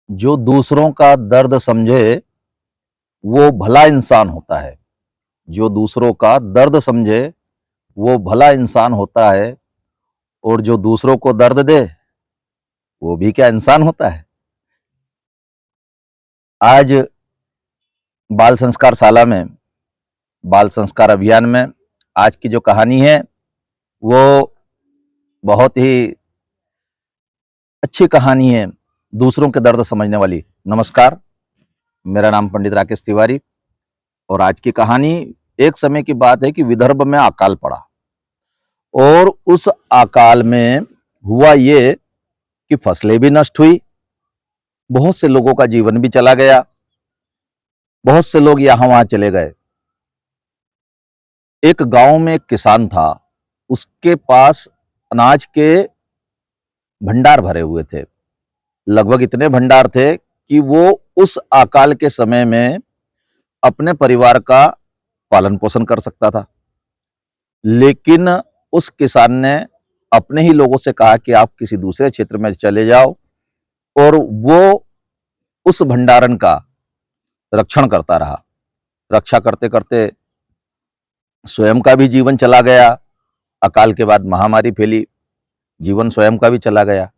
जो दूसरों का दर्द समझे वो भला इंसान होता है। जो दूसरों का दर्द समझे वो भला इंसान होता है। और जो दूसरों को दर्द दे वो भी क्या इंसान होता है। आज बाल संस्कार शाला में, बाल संस्कार अभियान में आज की जो कहानी है वो बहुत ही अच्छी कहानी है, दूसरों के दर्द समझने वाली। नमस्कार, मेरा नाम पंडित राकेश तिवारी। और आज की कहानी, एक समय की बात है कि विदर्भ में अकाल पड़ा और उस अकाल में हुआ ये कि फसलें भी नष्ट हुई, बहुत से लोगों का जीवन भी चला गया, बहुत से लोग यहां वहां चले गए। एक गांव में एक किसान था, उसके पास अनाज के भंडार भरे हुए थे। लगभग इतने भंडार थे कि वो उस अकाल के समय में अपने परिवार का पालन पोषण कर सकता था। लेकिन उस किसान ने अपने ही लोगों से कहा कि आप किसी दूसरे क्षेत्र में चले जाओ, और वो उस भंडारण का रक्षण करता रहा। रक्षा करते करते स्वयं का भी जीवन चला गया। अकाल के बाद महामारी फैली, जीवन स्वयं का भी चला गया।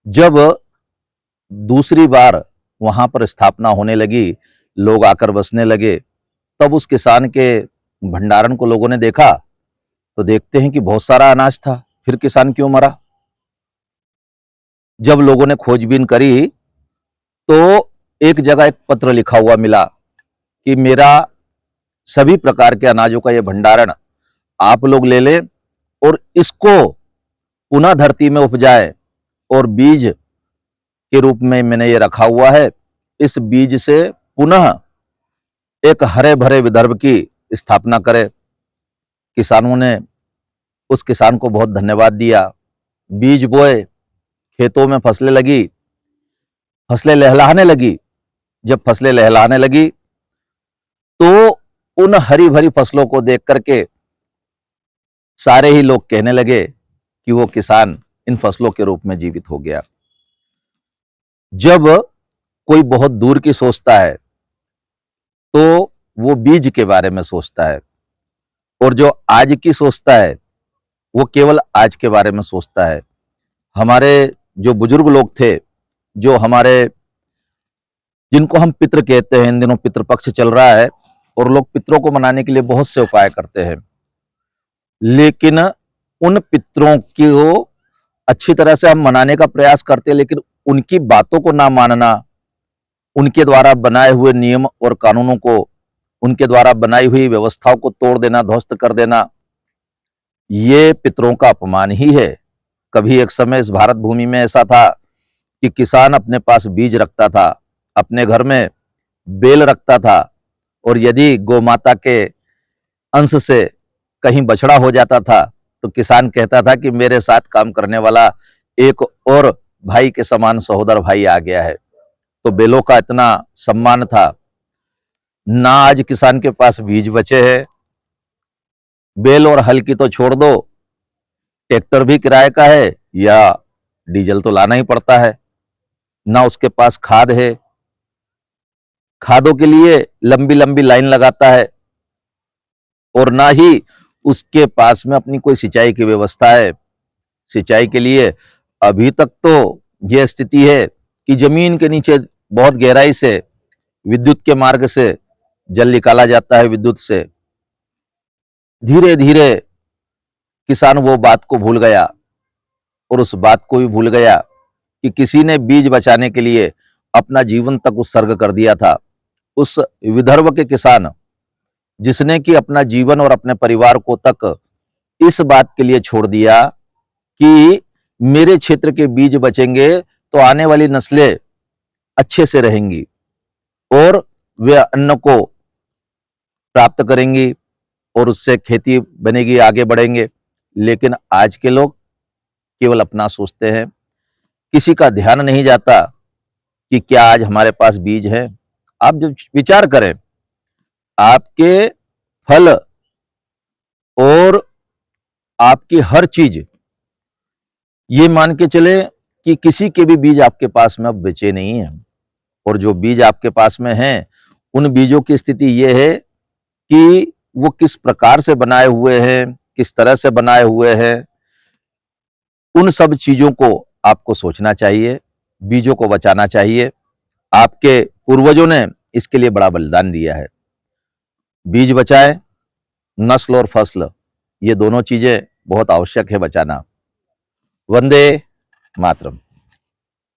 जब दूसरी बार वहां पर स्थापना होने लगी, लोग आकर बसने लगे, तब उस किसान के भंडारण को लोगों ने देखा तो देखते हैं कि बहुत सारा अनाज था, फिर किसान क्यों मरा। जब लोगों ने खोजबीन करी तो एक जगह एक पत्र लिखा हुआ मिला कि मेरा सभी प्रकार के अनाजों का यह भंडारण आप लोग ले लें और इसको पुनः धरती में उपजाए, और बीज के रूप में मैंने ये रखा हुआ है। इस बीज से पुनः एक हरे भरे विदर्भ की स्थापना करें। किसानों ने उस किसान को बहुत धन्यवाद दिया। बीज बोए, खेतों में फसलें लगी, फसलें लहलहाने लगी। जब फसलें लहलहाने लगी तो उन हरी भरी फसलों को देख करके सारे ही लोग कहने लगे कि वो किसान इन फसलों के रूप में जीवित हो गया। जब कोई बहुत दूर की सोचता है तो वो बीज के बारे में सोचता है, और जो आज की सोचता है वो केवल आज के बारे में सोचता है। हमारे जो बुजुर्ग लोग थे, जो हमारे, जिनको हम पितृ कहते हैं, इन दिनों पितृपक्ष चल रहा है और लोग पितरों को मनाने के लिए बहुत से उपाय करते हैं, लेकिन उन पितरों को अच्छी तरह से हम मनाने का प्रयास करते हैं, लेकिन उनकी बातों को ना मानना, उनके द्वारा बनाए हुए नियम और कानूनों को, उनके द्वारा बनाई हुई व्यवस्थाओं को तोड़ देना, ध्वस्त कर देना, ये पितरों का अपमान ही है। कभी एक समय इस भारत भूमि में ऐसा था कि किसान अपने पास बीज रखता था, अपने घर में बेल रखता था, और यदि गौ माता के अंश से कहीं बछड़ा हो जाता था तो किसान कहता था कि मेरे साथ काम करने वाला एक और भाई के समान सहोदर भाई आ गया है। तो बेलों का इतना सम्मान था। ना आज किसान के पास बीज बचे हैं, बेल और हल की तो छोड़ दो, ट्रैक्टर भी किराए का है या डीजल तो लाना ही पड़ता है। ना उसके पास खाद है, खादों के लिए लंबी लंबी लाइन लगाता है, और ना ही उसके पास में अपनी कोई सिंचाई की व्यवस्था है। सिंचाई के लिए अभी तक तो यह स्थिति है कि जमीन के नीचे बहुत गहराई से विद्युत के मार्ग से जल निकाला जाता है। विद्युत से धीरे धीरे किसान वो बात को भूल गया, और उस बात को भी भूल गया कि किसी ने बीज बचाने के लिए अपना जीवन तक उत्सर्ग कर दिया था। उस विदर्भ के किसान जिसने कि अपना जीवन और अपने परिवार को तक इस बात के लिए छोड़ दिया कि मेरे क्षेत्र के बीज बचेंगे तो आने वाली नस्लें अच्छे से रहेंगी और वे अन्न को प्राप्त करेंगी और उससे खेती बनेगी, आगे बढ़ेंगे। लेकिन आज के लोग केवल अपना सोचते हैं, किसी का ध्यान नहीं जाता कि क्या आज हमारे पास बीज है। आप जब विचार करें, आपके फल और आपकी हर चीज, ये मान के चले कि किसी के भी बीज आपके पास में अब बचे नहीं है। और जो बीज आपके पास में हैं, उन बीजों की स्थिति ये है कि वो किस प्रकार से बनाए हुए हैं, किस तरह से बनाए हुए हैं, उन सब चीजों को आपको सोचना चाहिए, बीजों को बचाना चाहिए। आपके पूर्वजों ने इसके लिए बड़ा बलिदान दिया है। बीज बचाए, नस्ल और फसल, ये दोनों चीजें बहुत आवश्यक है बचाना। वंदे मातरम।